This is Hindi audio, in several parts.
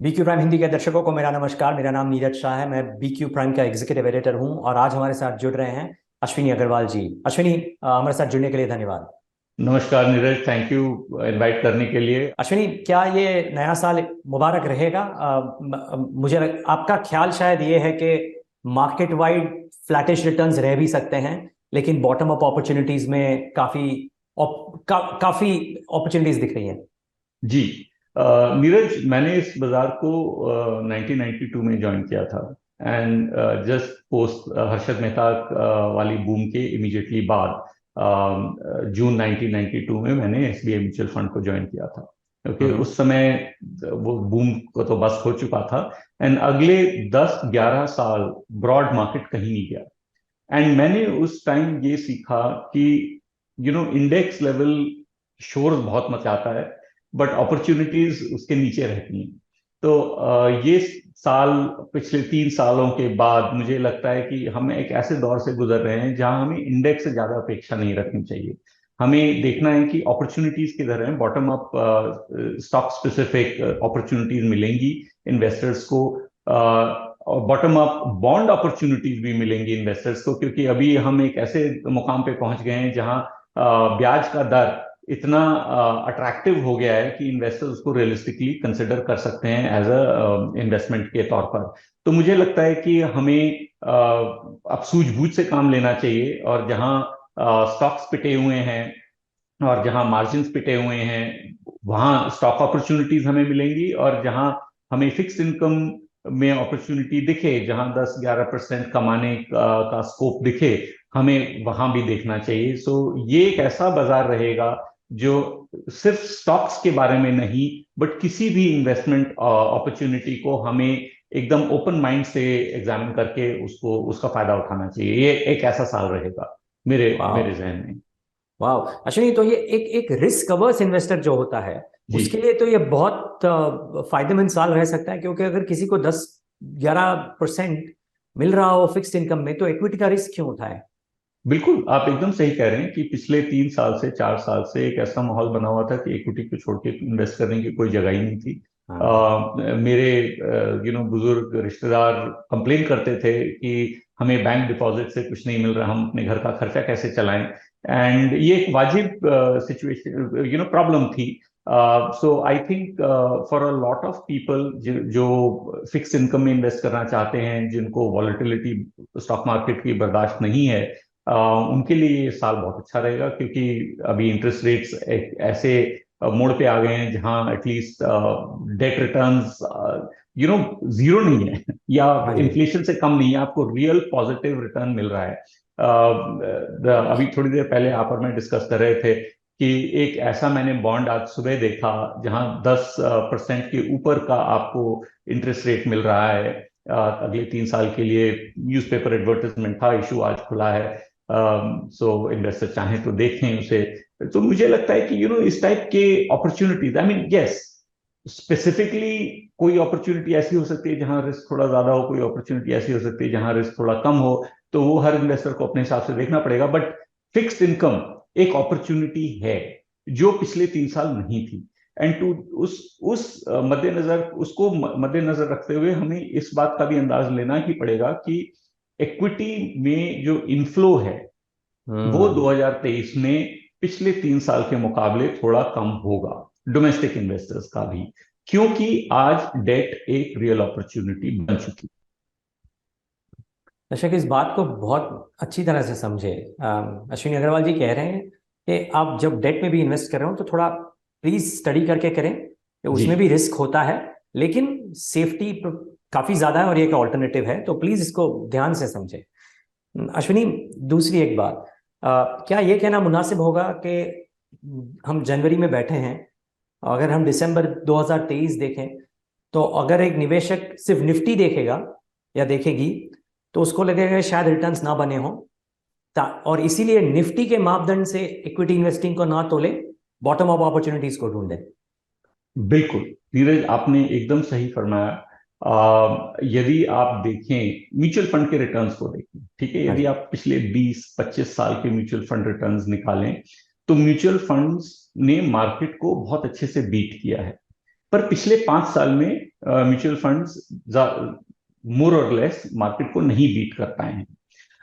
BQ प्राइम हिंदी के दर्शकों को मेरा नमस्कार। मेरा नाम नीरज शाह है। मैं BQ प्राइम का एग्जीक्यूटिव एडिटर हूं और आज हमारे साथ जुड़ रहे हैं अश्विनी अग्रवाल जी। अश्विनी, हमारे साथ जुड़ने के लिए धन्यवाद। नमस्कार नीरज, थैंक यू इनवाइट करने के लिए। अश्विनी, क्या ये नया साल मुबारक रहेगा? आपका ख्याल शायद ये है कि मार्केट वाइड फ्लैटिश रिटर्न्स रह भी सकते हैं, लेकिन बॉटम अप अपॉर्चुनिटीज में काफी अपॉर्चुनिटीज दिख रही हैं। जी। नीरज, मैंने इस बाजार को 1992 में ज्वाइन किया था। And just post Harshad Mehta वाली बूम के इमीडिएटली बाद जून 1992 में मैंने एसबीआई म्यूचुअल फंड को ज्वाइन किया था। ओके, हम्म। उस समय वो बूम को तो बस हो चुका था। एंड अगले 10-11 साल ब्रॉड मार्केट कहीं नहीं गया। एंड मैंने उस टाइम ये सीखा कि इंडेक्स लेवल शोर बहुत मचाता है, बट अपॉर्चुनिटीज उसके नीचे रहती हैं। तो ये साल, पिछले 3 सालों के बाद मुझे लगता है कि हम एक ऐसे दौर से गुजर रहे हैं जहां हमें इंडेक्स से ज्यादा अपेक्षा नहीं रखनी चाहिए। हमें देखना है कि अपॉर्चुनिटीज किधर हैं। Bottom up stock specific opportunities मिलेंगी इन्वेस्टर्स को, और बॉटम अप बॉन्ड अपॉर्चुनिटीज भी मिलेंगी इन्वेस्टर्स को, क्योंकि अभी हम एक ऐसे मुकाम पे पहुंच गए हैं जहां ब्याज का दर इतना अट्रैक्टिव हो गया है कि इन्वेस्टर्स उसको रियलिस्टिकली कंसिडर कर सकते हैं एज अ इन्वेस्टमेंट के तौर पर। तो मुझे लगता है कि हमें अब सूझबूझ से काम लेना चाहिए, और जहां स्टॉक्स पिटे हुए हैं और जहां मार्जिन्स पिटे हुए हैं वहां स्टॉक अपॉर्चुनिटीज हमें मिलेंगी, और जहां हमें फिक्स इनकम में अपॉर्चुनिटी दिखे, जहां 10-11% कमाने का स्कोप दिखे, हमें वहां भी देखना चाहिए। सो ये एक ऐसा बाजार रहेगा जो सिर्फ स्टॉक्स के बारे में नहीं, बट किसी भी इन्वेस्टमेंट अपॉर्चुनिटी को हमें एकदम ओपन माइंड से एग्जामिन करके उसको उसका फायदा उठाना चाहिए। ये एक ऐसा साल रहेगा मेरे वाह। मेरे जहन में। वाह अश्विनी, तो ये एक एक रिस्क अवर्स इन्वेस्टर जो होता है उसके जी, लिए तो ये बहुत फायदेमंद साल रह सकता है, क्योंकि अगर किसी को 10-11% मिल रहा हो फिक्स्ड इनकम में, तो इक्विटी का रिस्क क्यों उठाए? बिल्कुल आप एकदम सही कह रहे हैं कि पिछले 3 साल से 4 साल से एक ऐसा माहौल बना हुआ था कि इक्विटी को छोड़ के इन्वेस्ट करने की कोई जगह ही नहीं थी। हाँ। मेरे बुजुर्ग रिश्तेदार कंप्लेन करते थे कि हमें बैंक डिपॉजिट से कुछ नहीं मिल रहा, हम अपने घर का खर्चा कैसे चलाएं। एंड ये एक वाजिब सिचुएशन, प्रॉब्लम थी। So I think for a lot of people जो फिक्स इनकम में इन्वेस्ट करना चाहते हैं, जिनको वॉलेटिलिटी स्टॉक मार्केट की बर्दाश्त नहीं है, उनके लिए ये साल बहुत अच्छा रहेगा, क्योंकि अभी इंटरेस्ट रेट्स एक ऐसे मोड़ पे आ गए हैं जहां एटलीस्ट डेट रिटर्न्स जीरो नहीं है या हाँ जी। इन्फ्लेशन से कम नहीं है, आपको रियल पॉजिटिव रिटर्न मिल रहा है। अभी थोड़ी देर पहले आप और मैं डिस्कस कर रहे थे कि एक ऐसा मैंने बॉन्ड आज सुबह देखा जहां 10% के ऊपर का आपको इंटरेस्ट रेट मिल रहा है अगले 3 साल के लिए। न्यूज़पेपर एडवर्टाइजमेंट था, इशू आज खुला है। सो इन्वेस्टर चाहें तो देखें उसे। तो मुझे लगता है कि इस टाइप के opportunities, I mean yes, specifically कोई अपॉर्चुनिटी ऐसी हो सकती है जहां रिस्क थोड़ा ज्यादा हो, कोई अपॉर्चुनिटी ऐसी हो सकती है जहां रिस्क थोड़ा कम हो। तो वो हर इन्वेस्टर को अपने हिसाब से देखना पड़ेगा, बट फिक्स्ड इनकम एक अपॉर्चुनिटी है जो पिछले 3 साल नहीं थी। एंड टू उस मद्देनजर, उसको मद्देनजर रखते हुए हमें इस बात का भी अंदाज लेना ही पड़ेगा कि इक्विटी में जो इनफ्लो है वो हम्म। 2023 में पिछले 3 साल के मुकाबले थोड़ा कम होगा, डोमेस्टिक इन्वेस्टर्स का भी, क्योंकि आज डेट एक रियल अपॉर्चुनिटी बन चुकी। दर्शक इस बात को बहुत अच्छी तरह से समझे। अश्विनी अग्रवाल जी कह रहे हैं कि आप जब डेट में भी इन्वेस्ट कर रहे हो तो थोड़ा प्लीज स्टडी करके करें कि जी, उसमें भी रिस्क होता है, लेकिन सेफ्टी काफी ज्यादा है और ये एक ऑल्टरनेटिव है, तो प्लीज इसको ध्यान से समझे। अश्विनी, दूसरी एक बात, क्या ये कहना मुनासिब होगा कि हम जनवरी में बैठे हैं, अगर हम दिसंबर 2023 देखें, तो अगर एक निवेशक सिर्फ निफ्टी देखेगा या देखेगी तो उसको लगेगा कि शायद रिटर्न्स ना बने हों, और इसीलिए निफ्टी के मापदंड से इक्विटी इन्वेस्टिंग को ना तोले, बॉटम अप अपॉर्चुनिटीज को ढूंढे। बिल्कुल नीरज, आपने एकदम सही फरमाया। यदि आप देखें म्यूचुअल फंड के रिटर्न्स को देखें, ठीक है, हाँ यदि जी। आप पिछले 20-25 साल के म्यूचुअल फंड रिटर्न्स निकालें, तो म्यूचुअल फंड्स ने मार्केट को बहुत अच्छे से बीट किया है। पर पिछले 5 साल में म्यूचुअल फंड्स मोर और लेस मार्केट को नहीं बीट कर पाए हैं।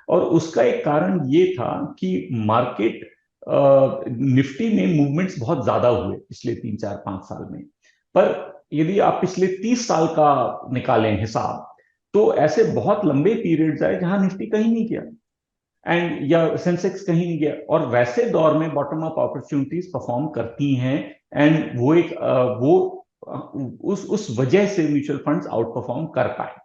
और उसका एक कारण ये था कि मार्केट निफ्टी में मूवमेंट्स बहुत ज्यादा हुए पिछले 3 4 5 साल में। पर यदि आप पिछले 30 साल का निकालें हिसाब, तो ऐसे बहुत लंबे पीरियड्स आए जहां निफ्टी कहीं नहीं गया एंड या सेंसेक्स कहीं नहीं गया, और वैसे दौर में बॉटम अप अपॉर्चुनिटीज परफॉर्म करती हैं। एंड वो एक उस वजह से म्यूचुअल फंड्स आउट परफॉर्म कर पाए।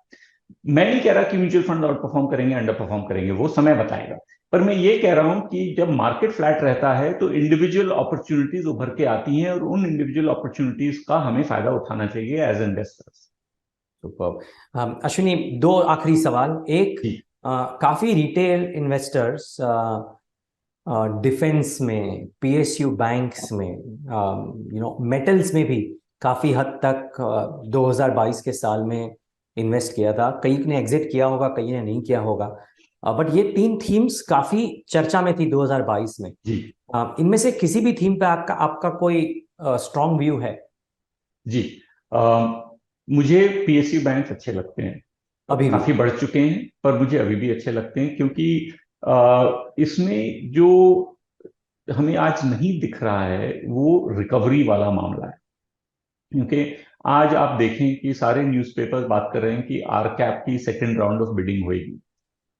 मैं नहीं कह रहा कि म्यूचुअल फंड आउट परफॉर्म करेंगे, अंडर परफॉर्म करेंगे, वो समय बताएगा। पर मैं ये कह रहा हूं कि जब मार्केट फ्लैट रहता है तो इंडिविजुअल अपॉर्चुनिटीज उभर के आती हैं, और उन इंडिविजुअल अपॉर्चुनिटीज का हमें फायदा उठाना चाहिए एज इन्वेस्टर्स। सुपर। अश्विनी, दो आखिरी सवाल। एक, काफी रिटेल इन्वेस्टर्स डिफेंस में, पीएसयू बैंक्स में, मेटल्स में भी काफी हद तक 2022 के साल में इन्वेस्ट किया था। कई ने एग्जिट किया होगा, कई ने नहीं किया होगा, बट ये तीन थीम्स काफी चर्चा में थी 2022 में। जी इनमें से किसी भी थीम पे आपका आपका कोई स्ट्रॉन्ग व्यू है? जी, मुझे पीएसयू बैंक अच्छे लगते हैं। अभी भी? काफी बढ़ चुके हैं, पर मुझे अभी भी अच्छे लगते हैं, क्योंकि इसमें जो हमें आज नहीं दिख रहा है वो रिकवरी वाला मामला है। क्योंकि आज आप देखें कि सारे न्यूज़पेपर्स बात कर रहे हैं कि आर कैप की सेकंड राउंड ऑफ बिडिंग होगी,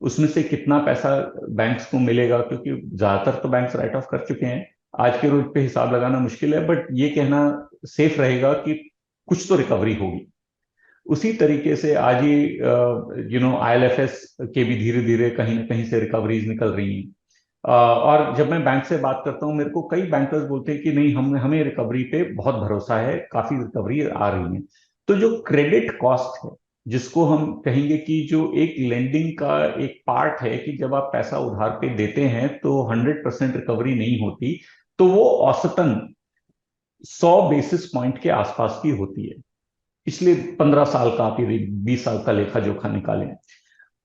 उसमें से कितना पैसा बैंक्स को मिलेगा, क्योंकि ज्यादातर तो बैंक्स राइट ऑफ कर चुके हैं। आज के रोज पे हिसाब लगाना मुश्किल है, बट ये कहना सेफ रहेगा कि कुछ तो रिकवरी होगी। उसी तरीके से आज ही आईएलएफएस के भी धीरे धीरे कहीं ना कहीं से रिकवरीज निकल रही हैं। और जब मैं बैंक से बात करता हूं, मेरे को कई बैंकर्स बोलते हैं कि नहीं, हमें रिकवरी पे बहुत भरोसा है, काफी रिकवरी आ रही है। तो जो क्रेडिट कॉस्ट है, जिसको हम कहेंगे कि जो एक लेंडिंग का एक पार्ट है कि जब आप पैसा उधार पे देते हैं तो 100% रिकवरी नहीं होती, तो वो औसतन 100 बेसिस पॉइंट के आसपास की होती है। पिछले 15 साल का आप यदि 20 साल का लेखा जोखा निकालें,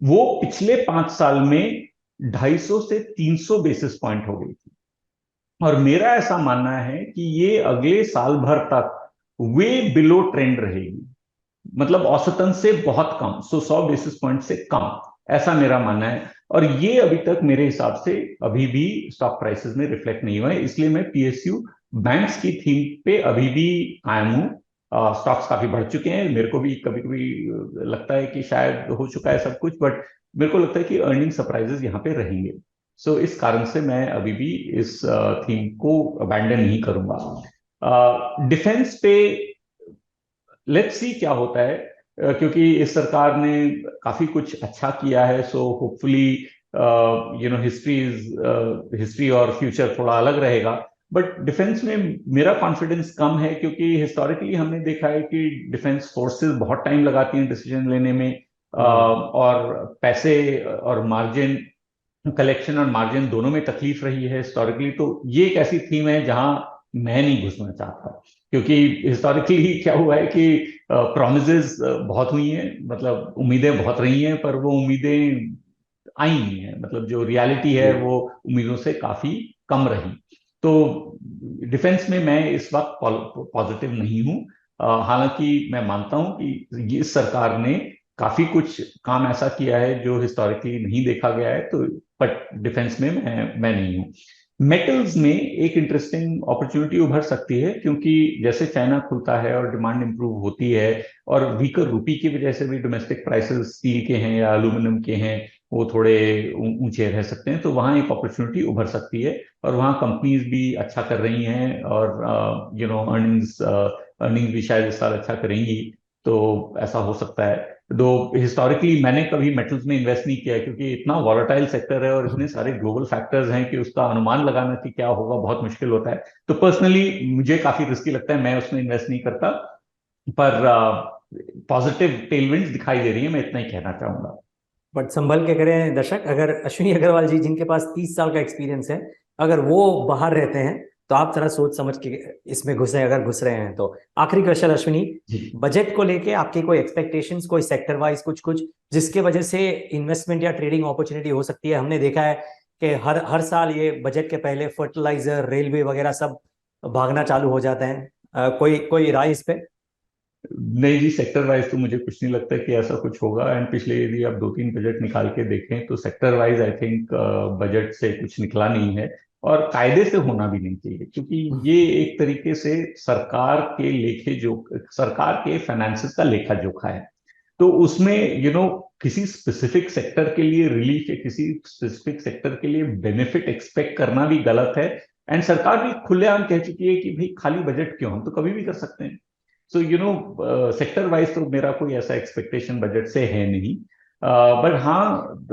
वो पिछले 5 साल में 250 से 300 बेसिस पॉइंट हो गई थी। और मेरा ऐसा मानना है कि ये अगले साल भर तक वे बिलो ट्रेंड रहेगी, मतलब औसतन से बहुत कम, 100 बेसिस पॉइंट से कम, ऐसा मेरा मानना है। और ये अभी तक मेरे हिसाब से अभी भी स्टॉक प्राइसेस में रिफ्लेक्ट नहीं हुआ है, इसलिए मैं पीएसयू बैंक्स की थीम पे अभी भी कायम हूं। स्टॉक्स काफी बढ़ चुके हैं, मेरे को भी कभी कभी लगता है कि शायद हो चुका है सब कुछ, बट मेरे को लगता है कि अर्निंग सरप्राइजेस यहाँ पे रहेंगे। सो इस कारण से मैं अभी भी इस थीम को अबैंडन नहीं करूंगा। डिफेंस पे लेट्स सी क्या होता है, क्योंकि इस सरकार ने काफी कुछ अच्छा किया है। सो होपफुली हिस्ट्री और फ्यूचर थोड़ा अलग रहेगा। बट डिफेंस में मेरा कॉन्फिडेंस कम है, क्योंकि हिस्टोरिकली हमने देखा है कि डिफेंस फोर्सेस बहुत टाइम लगाती हैं डिसीजन लेने में, और पैसे और मार्जिन, कलेक्शन और मार्जिन दोनों में तकलीफ रही है हिस्टोरिकली। तो ये एक ऐसी थीम है जहां मैं नहीं घुसना चाहता, क्योंकि हिस्टोरिकली क्या हुआ है कि प्रॉमिसेस बहुत हुई हैं, मतलब उम्मीदें बहुत रही हैं, पर वो उम्मीदें आई नहीं है, मतलब जो रियलिटी है वो उम्मीदों से काफी कम रही। तो डिफेंस में मैं इस वक्त पॉजिटिव नहीं हूं। हालांकि मैं मानता हूं कि इस सरकार ने काफी कुछ काम ऐसा किया है जो हिस्टोरिकली नहीं देखा गया है, तो बट डिफेंस में मैं नहीं हूं। मेटल्स में एक इंटरेस्टिंग अपॉर्चुनिटी उभर सकती है, क्योंकि जैसे चाइना खुलता है और डिमांड इंप्रूव होती है, और वीकर रूपी की वजह से भी डोमेस्टिक प्राइसेस स्टील के हैं या एल्यूमिनियम के हैं वो थोड़े ऊंचे रह सकते हैं, तो वहां एक अपॉर्चुनिटी उभर सकती है। और वहां कंपनीज भी अच्छा कर रही हैं, और अर्निंग्स भी शायद इस साल अच्छा करेंगी, तो ऐसा हो सकता है। दो हिस्टोरिकली मैंने कभी मेटल्स में इन्वेस्ट नहीं किया, क्योंकि इतना वॉलेटाइल सेक्टर है और इतने सारे ग्लोबल फैक्टर्स हैं कि उसका अनुमान लगाना कि क्या होगा बहुत मुश्किल होता है। तो पर्सनली मुझे काफी रिस्की लगता है, मैं उसमें इन्वेस्ट नहीं करता। पर पॉजिटिव टेलविंड्स दिखाई दे रही है, मैं इतना ही कहना चाहूंगा। बट संभल के करें दर्शक, अगर अश्विनी अग्रवाल जी, जिनके पास 30 साल का एक्सपीरियंस है, अगर वो बाहर रहते हैं तो आप जरा सोच समझ के इसमें घुसे, अगर घुस रहे हैं तो। आखिरी क्वेश्चन अश्विनी, बजट को लेके आपकी कोई एक्सपेक्टेशंस, कोई सेक्टर वाइज कुछ कुछ जिसके वजह से इन्वेस्टमेंट या ट्रेडिंग अपॉर्चुनिटी हो सकती है? हमने देखा है कि हर हर साल ये बजट के पहले फर्टिलाइजर, रेलवे वगैरह सब भागना चालू हो जाते हैं। कोई कोई राय इस पे? नहीं जी, सेक्टर वाइज तो मुझे कुछ नहीं लगता कि ऐसा कुछ होगा। एंड पिछले यदि आप 2-3 बजट निकाल के देखें तो sector wise I think budget से कुछ निकला नहीं है, और कायदे से होना भी नहीं चाहिए, क्योंकि ये एक तरीके से सरकार के फाइनेंसेस का लेखा जोखा है। तो उसमें किसी स्पेसिफिक सेक्टर के लिए रिलीफ या किसी स्पेसिफिक सेक्टर के लिए बेनिफिट एक्सपेक्ट करना भी गलत है। एंड सरकार भी खुलेआम कह चुकी है कि भाई खाली बजट क्यों, हम तो कभी भी कर सकते हैं। सो सेक्टर वाइज तो मेरा कोई ऐसा एक्सपेक्टेशन बजट से है नहीं। बट हाँ,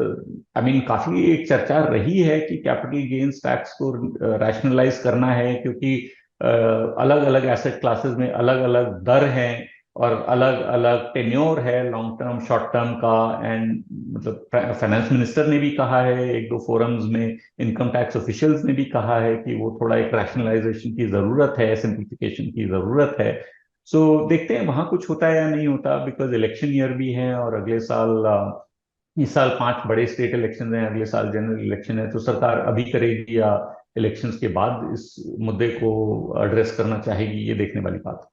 आई मीन काफी एक चर्चा रही है कि कैपिटल गेन्स टैक्स को रैशनलाइज करना है, क्योंकि अलग अलग एसेट क्लासेस में अलग अलग दर हैं और अलग अलग टेन्योर है, लॉन्ग टर्म शॉर्ट टर्म का। एंड मतलब फाइनेंस मिनिस्टर ने भी कहा है एक दो फोरम्स में, इनकम टैक्स ऑफिशियल्स ने भी कहा है कि वो थोड़ा एक रैशनलाइजेशन की जरूरत है, सिंप्लीफिकेशन की जरूरत है। सो देखते हैं वहां कुछ होता है या नहीं होता, बिकॉज इलेक्शन ईयर भी है और अगले साल इस साल 5 बड़े स्टेट इलेक्शन हैं, अगले साल जनरल इलेक्शन है। तो सरकार अभी करेगी या इलेक्शंस के बाद इस मुद्दे को एड्रेस करना चाहेगी, ये देखने वाली बात है।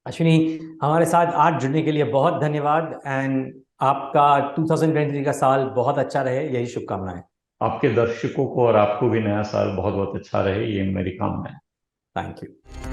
अश्विनी, हमारे साथ आज जुड़ने के लिए बहुत धन्यवाद। एंड आपका 2023 का साल बहुत अच्छा रहे, यही शुभकामनाएं। आपके दर्शकों को और आपको भी नया साल बहुत बहुत अच्छा रहे, ये मेरी कामना है। Thank you.